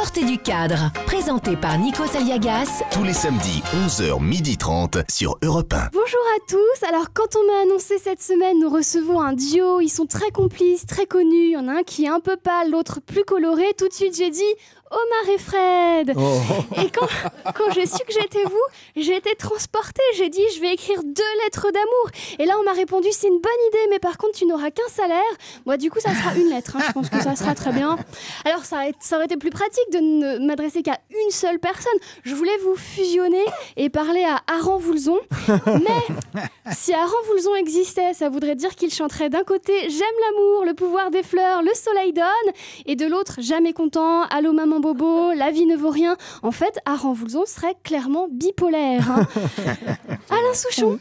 Sortez du cadre, présenté par Nikos Aliagas. Tous les samedis, 11h30 sur Europe 1. Bonjour à tous. Alors, quand on m'a annoncé cette semaine, nous recevons un duo. Ils sont très complices, très connus. Il y en a un qui est un peu pâle, l'autre plus coloré. Tout de suite, j'ai dit Omar et Fred. Oh. Et quand j'ai su que j'étais vous, j'ai été transportée. J'ai dit, je vais écrire 2 lettres d'amour. Et là, on m'a répondu, c'est une bonne idée, mais par contre, tu n'auras qu'un salaire. Moi, du coup, ça sera une lettre. Je pense que ça sera très bien. Alors, ça aurait été plus pratique de ne m'adresser qu'à une seule personne. Je voulais vous fusionner et parler à Aran Voulzon. Mais si Aran Voulzon existait, ça voudrait dire qu'il chanterait d'un côté « J'aime l'amour, le pouvoir des fleurs, le soleil donne » et de l'autre « Jamais content, allô maman bobo, la vie ne vaut rien ». En fait, Aran Voulzon serait clairement bipolaire. Alain Souchon,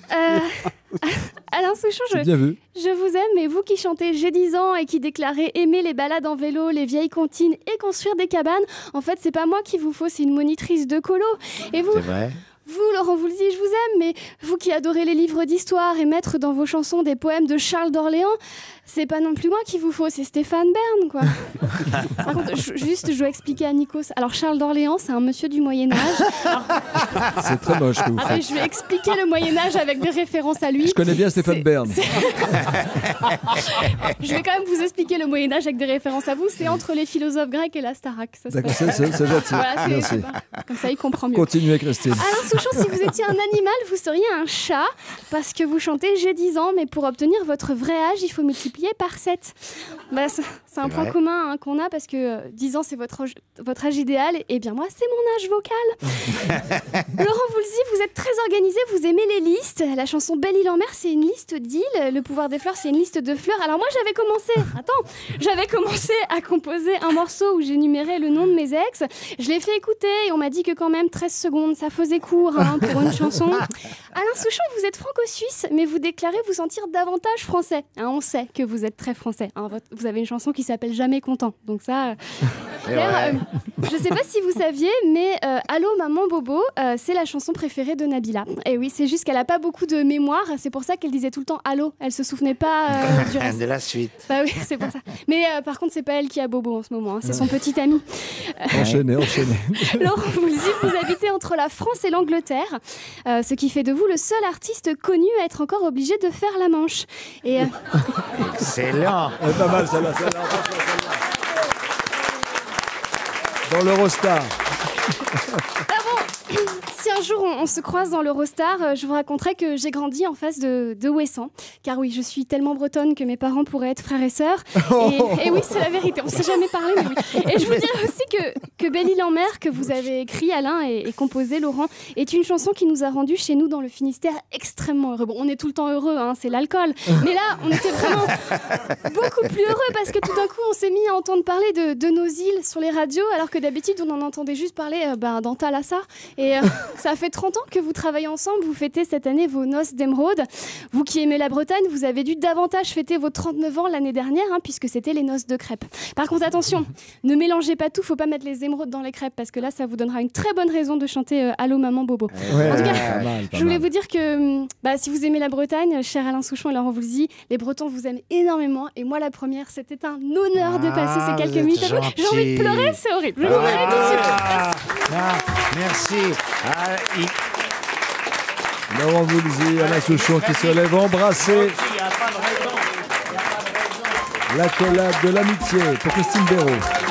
Alain Souchon, je vous aime, mais vous qui chantez J'ai 10 ans et qui déclarez aimer les balades en vélo, les vieilles comptines et construire des cabanes, en fait, c'est pas moi qu'il vous faut, c'est une monitrice de colo. Et vous, c'est vrai. Vous, Laurent Voulzy, je vous aime, mais vous qui adorez les livres d'histoire et mettre dans vos chansons des poèmes de Charles d'Orléans, c'est pas non plus moi qu'il vous faut, c'est Stéphane Bern, quoi. Par contre, je dois expliquer à Nikos. Alors, Charles d'Orléans, c'est un monsieur du Moyen-Âge. C'est très moche que vous faites. Je vais expliquer le Moyen-Âge avec des références à lui. Je connais bien Stéphane Bern. Je vais quand même vous expliquer le Moyen-Âge avec des références à vous. C'est entre les philosophes grecs et la Starac. D'accord, c'est gentil. Voilà, merci. Comme ça, il comprend mieux. Continuez, Christine. Alain Souchon, si vous étiez un animal, vous seriez un chat parce que vous chantez J'ai 10 ans, mais pour obtenir votre vrai âge, il faut multiplier par 7. Bah, c'est un point commun qu'on a parce que 10 ans, c'est votre âge idéal. Et bien moi, c'est mon âge vocal. Laurent Voulzy, vous êtes très organisé, vous aimez les listes. La chanson Belle île en mer, c'est une liste d'îles. Le pouvoir des fleurs, c'est une liste de fleurs. Alors moi, j'avais commencé à composer un morceau où j'énumérais le nom de mes ex. Je l'ai fait écouter et on m'a dit que quand même 13 secondes, ça faisait court pour une chanson. Alain Souchon, vous êtes franco-suisse, mais vous déclarez vous sentir davantage français. On sait que vous êtes très français. Vous avez une chanson qui s'appelle Jamais content. Donc ça... je sais pas si vous saviez, mais Allô maman bobo, c'est la chanson préférée de Nabila. Et oui, c'est juste qu'elle a pas beaucoup de mémoire. C'est pour ça qu'elle disait tout le temps Allô. Elle se souvenait pas du reste. De la suite. Bah oui, c'est pour ça. Mais par contre, c'est pas elle qui a bobo en ce moment. C'est son petit ami. Enchaînez. Laurent Voulzy, vous habitez entre la France et l'Angleterre, ce qui fait de vous le seul artiste connu à être encore obligé de faire la manche. Et excellent. Pas mal celle-là. Dans l'Eurostar. Si un jour on se croise dans l'Eurostar, je vous raconterai que j'ai grandi en face de Ouessant. Car oui, je suis tellement bretonne que mes parents pourraient être frères et sœurs. Et oui, c'est la vérité, on ne s'est jamais parlé, mais oui. Et je vous dirais aussi que Belle île en mer, que vous avez écrit Alain et composé Laurent, est une chanson qui nous a rendus chez nous dans le Finistère extrêmement heureux. Bon, on est tout le temps heureux, c'est l'alcool. Mais là, on était vraiment beaucoup plus heureux parce que tout d'un coup, on s'est mis à entendre parler de nos îles sur les radios, alors que d'habitude, on en entendait juste parler dans Thalassa. Et ça fait 30 ans que vous travaillez ensemble, vous fêtez cette année vos noces d'émeraude. Vous qui aimez la Bretagne, vous avez dû davantage fêter vos 39 ans l'année dernière, puisque c'était les noces de crêpes. Par contre, attention, ne mélangez pas tout, faut pas mettre les émeraudes dans les crêpes, parce que là, ça vous donnera une très bonne raison de chanter Allô maman bobo. En tout cas, je voulais vous dire que si vous aimez la Bretagne, cher Alain Souchon et Laurent Voulzy, les Bretons vous aiment énormément, et moi la première, c'était un honneur de passer ces quelques minutes. J'ai envie de pleurer, c'est horrible. Je vais pleurer tout de suite. Merci. Laurent Voulzy, Alain Souchon qui se lève embrasser l'accolade de l'amitié pour Christine Béraud.